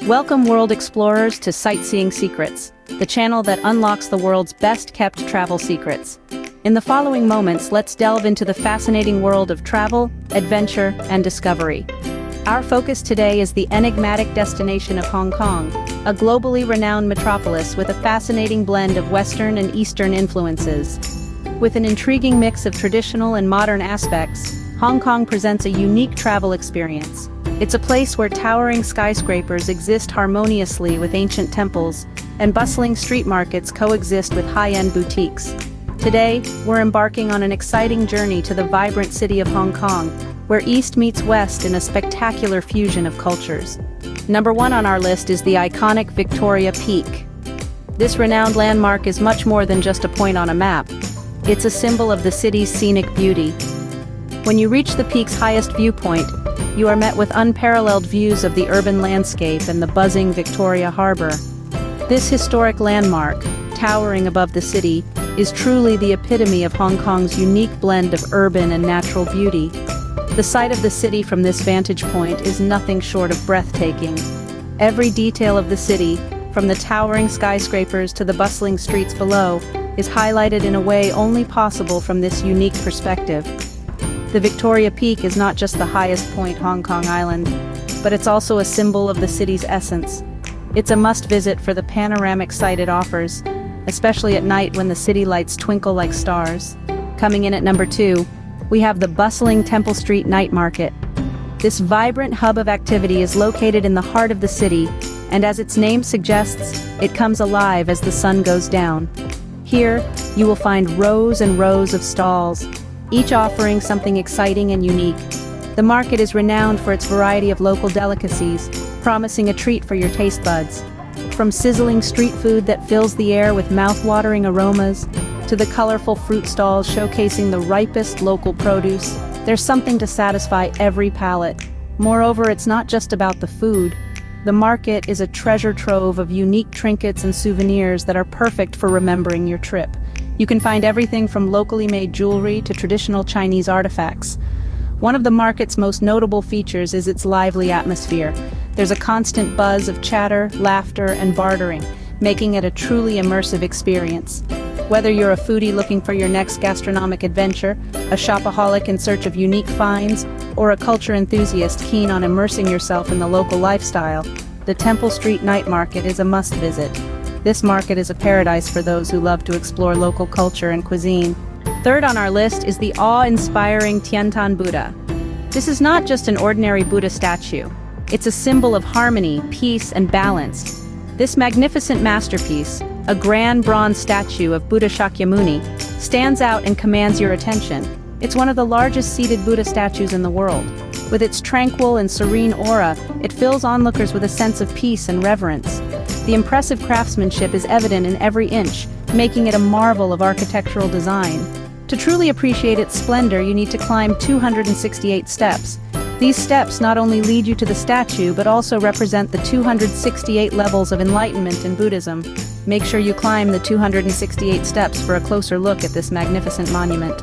Welcome world explorers to Sightseeing Secrets, the channel that unlocks the world's best-kept travel secrets. In the following moments, let's delve into the fascinating world of travel, adventure, and discovery. Our focus today is the enigmatic destination of Hong Kong, a globally renowned metropolis with a fascinating blend of Western and Eastern influences. With an intriguing mix of traditional and modern aspects, Hong Kong presents a unique travel experience. It's a place where towering skyscrapers exist harmoniously with ancient temples, and bustling street markets coexist with high-end boutiques. Today, we're embarking on an exciting journey to the vibrant city of Hong Kong, where East meets West in a spectacular fusion of cultures. Number 1 on our list is the iconic Victoria Peak. This renowned landmark is much more than just a point on a map. It's a symbol of the city's scenic beauty. When you reach the peak's highest viewpoint, you are met with unparalleled views of the urban landscape and the buzzing Victoria Harbour. This historic landmark, towering above the city, is truly the epitome of Hong Kong's unique blend of urban and natural beauty. The sight of the city from this vantage point is nothing short of breathtaking. Every detail of the city, from the towering skyscrapers to the bustling streets below, is highlighted in a way only possible from this unique perspective. The Victoria Peak is not just the highest point Hong Kong Island, but it's also a symbol of the city's essence. It's a must-visit for the panoramic sight it offers, especially at night when the city lights twinkle like stars. Coming in at number 2, we have the bustling Temple Street Night Market. This vibrant hub of activity is located in the heart of the city, and as its name suggests, it comes alive as the sun goes down. Here, you will find rows and rows of stalls, each offering something exciting and unique. The market is renowned for its variety of local delicacies, promising a treat for your taste buds. From sizzling street food that fills the air with mouth-watering aromas, to the colorful fruit stalls showcasing the ripest local produce, there's something to satisfy every palate. Moreover, it's not just about the food. The market is a treasure trove of unique trinkets and souvenirs that are perfect for remembering your trip. You can find everything from locally made jewelry to traditional Chinese artifacts. One of the market's most notable features is its lively atmosphere. There's a constant buzz of chatter, laughter, and bartering, making it a truly immersive experience. Whether you're a foodie looking for your next gastronomic adventure, a shopaholic in search of unique finds, or a culture enthusiast keen on immersing yourself in the local lifestyle, the Temple Street Night Market is a must-visit. This market is a paradise for those who love to explore local culture and cuisine. Third on our list is the awe-inspiring Tiantan Buddha. This is not just an ordinary Buddha statue. It's a symbol of harmony, peace, and balance. This magnificent masterpiece, a grand bronze statue of Buddha Shakyamuni, stands out and commands your attention. It's one of the largest seated Buddha statues in the world. With its tranquil and serene aura, it fills onlookers with a sense of peace and reverence. The impressive craftsmanship is evident in every inch, making it a marvel of architectural design. To truly appreciate its splendor, you need to climb 268 steps. These steps not only lead you to the statue, but also represent the 268 levels of enlightenment in Buddhism. Make sure you climb the 268 steps for a closer look at this magnificent monument.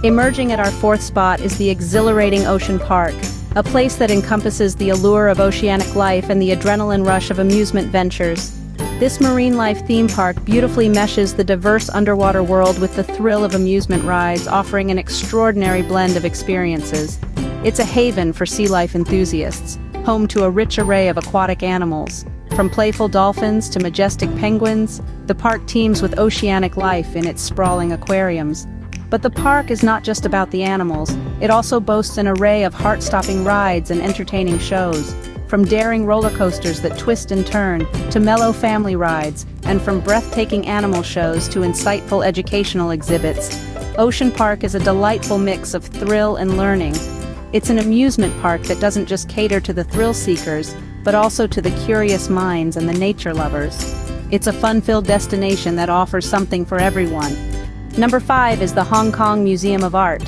Emerging at our 4th spot is the exhilarating Ocean Park, a place that encompasses the allure of oceanic life and the adrenaline rush of amusement ventures. This marine life theme park beautifully meshes the diverse underwater world with the thrill of amusement rides, offering an extraordinary blend of experiences. It's a haven for sea life enthusiasts, home to a rich array of aquatic animals. From playful dolphins to majestic penguins, the park teems with oceanic life in its sprawling aquariums. But the park is not just about the animals. It also boasts an array of heart-stopping rides and entertaining shows. From daring roller coasters that twist and turn, to mellow family rides, and from breathtaking animal shows to insightful educational exhibits, Ocean Park is a delightful mix of thrill and learning. It's an amusement park that doesn't just cater to the thrill seekers, but also to the curious minds and the nature lovers. It's a fun-filled destination that offers something for everyone. Number 5 is the Hong Kong Museum of Art.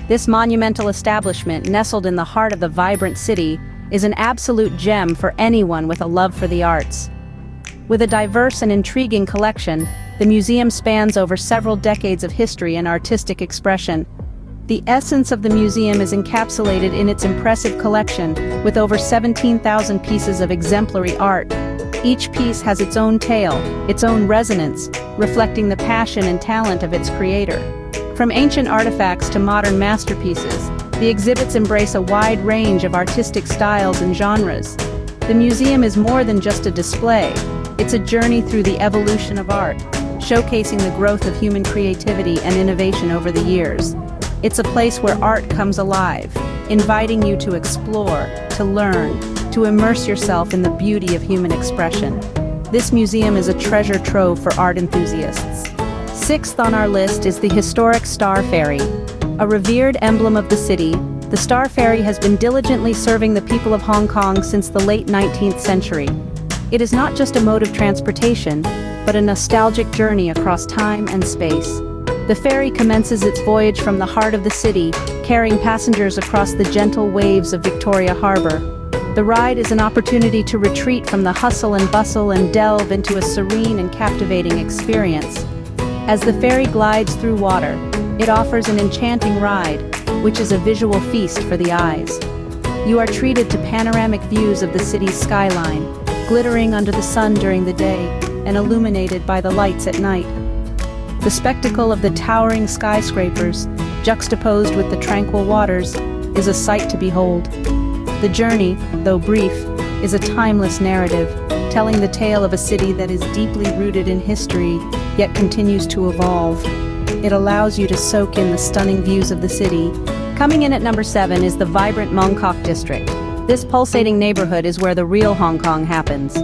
This monumental establishment, nestled in the heart of the vibrant city, is an absolute gem for anyone with a love for the arts. With a diverse and intriguing collection, the museum spans over several decades of history and artistic expression. The essence of the museum is encapsulated in its impressive collection, with over 17,000 pieces of exemplary art. Each piece has its own tale, its own resonance, reflecting the passion and talent of its creator. From ancient artifacts to modern masterpieces, the exhibits embrace a wide range of artistic styles and genres. The museum is more than just a display. It's a journey through the evolution of art, showcasing the growth of human creativity and innovation over the years. It's a place where art comes alive, inviting you to explore, to learn, to immerse yourself in the beauty of human expression. This museum is a treasure trove for art enthusiasts. Sixth on our list is the historic Star Ferry. A revered emblem of the city, the Star Ferry has been diligently serving the people of Hong Kong since the late 19th century. It is not just a mode of transportation, but a nostalgic journey across time and space. The ferry commences its voyage from the heart of the city, carrying passengers across the gentle waves of Victoria Harbour. The ride is an opportunity to retreat from the hustle and bustle and delve into a serene and captivating experience. As the ferry glides through water, it offers an enchanting ride, which is a visual feast for the eyes. You are treated to panoramic views of the city's skyline, glittering under the sun during the day and illuminated by the lights at night. The spectacle of the towering skyscrapers, juxtaposed with the tranquil waters, is a sight to behold. The journey, though brief, is a timeless narrative, telling the tale of a city that is deeply rooted in history, yet continues to evolve. It allows you to soak in the stunning views of the city. Coming in at number 7 is the vibrant Mong Kok district. This pulsating neighborhood is where the real Hong Kong happens.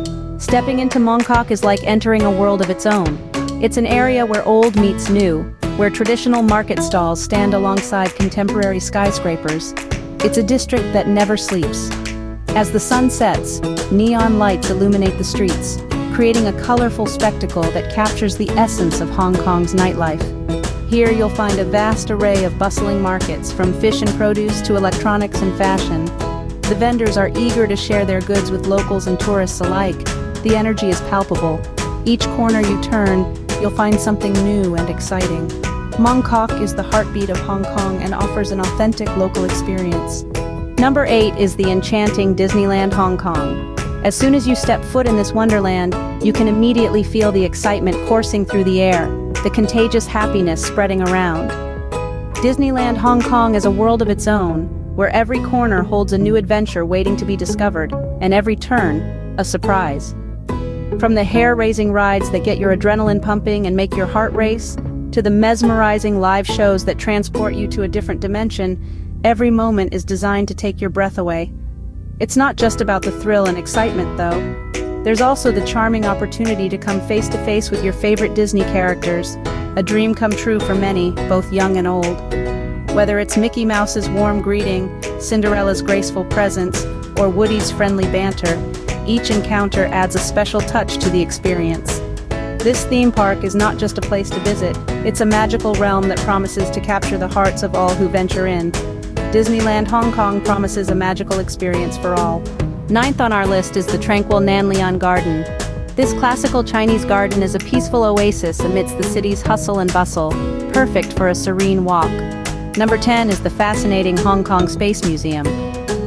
Stepping into Mong Kok is like entering a world of its own. It's an area where old meets new, where traditional market stalls stand alongside contemporary skyscrapers. It's a district that never sleeps. As the sun sets, neon lights illuminate the streets, creating a colorful spectacle that captures the essence of Hong Kong's nightlife. Here you'll find a vast array of bustling markets, from fish and produce to electronics and fashion. The vendors are eager to share their goods with locals and tourists alike. The energy is palpable. Each corner you turn, you'll find something new and exciting. Mong Kok is the heartbeat of Hong Kong and offers an authentic local experience. Number 8 is the enchanting Disneyland Hong Kong. As soon as you step foot in this wonderland, you can immediately feel the excitement coursing through the air, the contagious happiness spreading around. Disneyland Hong Kong is a world of its own, where every corner holds a new adventure waiting to be discovered, and every turn, a surprise. From the hair-raising rides that get your adrenaline pumping and make your heart race, to the mesmerizing live shows that transport you to a different dimension, every moment is designed to take your breath away. It's not just about the thrill and excitement, though. There's also the charming opportunity to come face to face with your favorite Disney characters, a dream come true for many, both young and old. Whether it's Mickey Mouse's warm greeting, Cinderella's graceful presence, or Woody's friendly banter, each encounter adds a special touch to the experience. This theme park is not just a place to visit, it's a magical realm that promises to capture the hearts of all who venture in. Disneyland Hong Kong promises a magical experience for all. Ninth on our list is the tranquil Tiantan Garden. This classical Chinese garden is a peaceful oasis amidst the city's hustle and bustle, perfect for a serene walk. Number 10 is the fascinating Hong Kong Space Museum.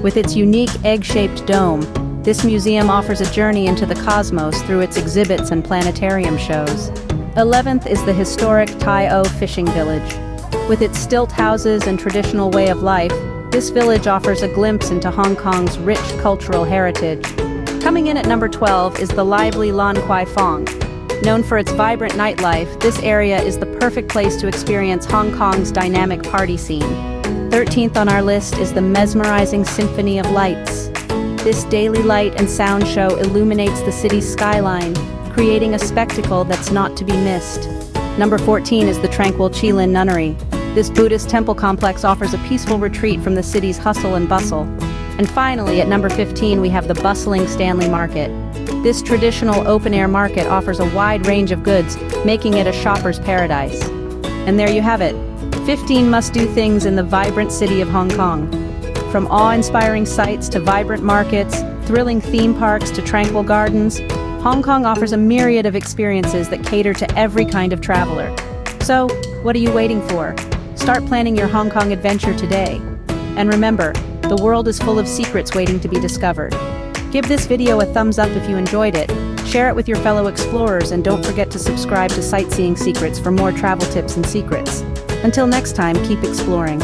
With its unique egg-shaped dome, this museum offers a journey into the cosmos through its exhibits and planetarium shows. 11th is the historic Tai O fishing village. With its stilt houses and traditional way of life, this village offers a glimpse into Hong Kong's rich cultural heritage. Coming in at number 12 is the lively Kwai Fong. Known for its vibrant nightlife, this area is the perfect place to experience Hong Kong's dynamic party scene. 13th on our list is the mesmerizing Symphony of Lights. This daily light and sound show illuminates the city's skyline, creating a spectacle that's not to be missed. Number 14 is the tranquil Qilin Nunnery. This Buddhist temple complex offers a peaceful retreat from the city's hustle and bustle. And finally, at number 15, we have the bustling Stanley Market. This traditional open-air market offers a wide range of goods, making it a shopper's paradise. And there you have it, 15 must-do things in the vibrant city of Hong Kong. From awe-inspiring sights to vibrant markets, thrilling theme parks to tranquil gardens, Hong Kong offers a myriad of experiences that cater to every kind of traveler. So, what are you waiting for? Start planning your Hong Kong adventure today. And remember, the world is full of secrets waiting to be discovered. Give this video a thumbs up if you enjoyed it, share it with your fellow explorers, and don't forget to subscribe to Sightseeing Secrets for more travel tips and secrets. Until next time, keep exploring.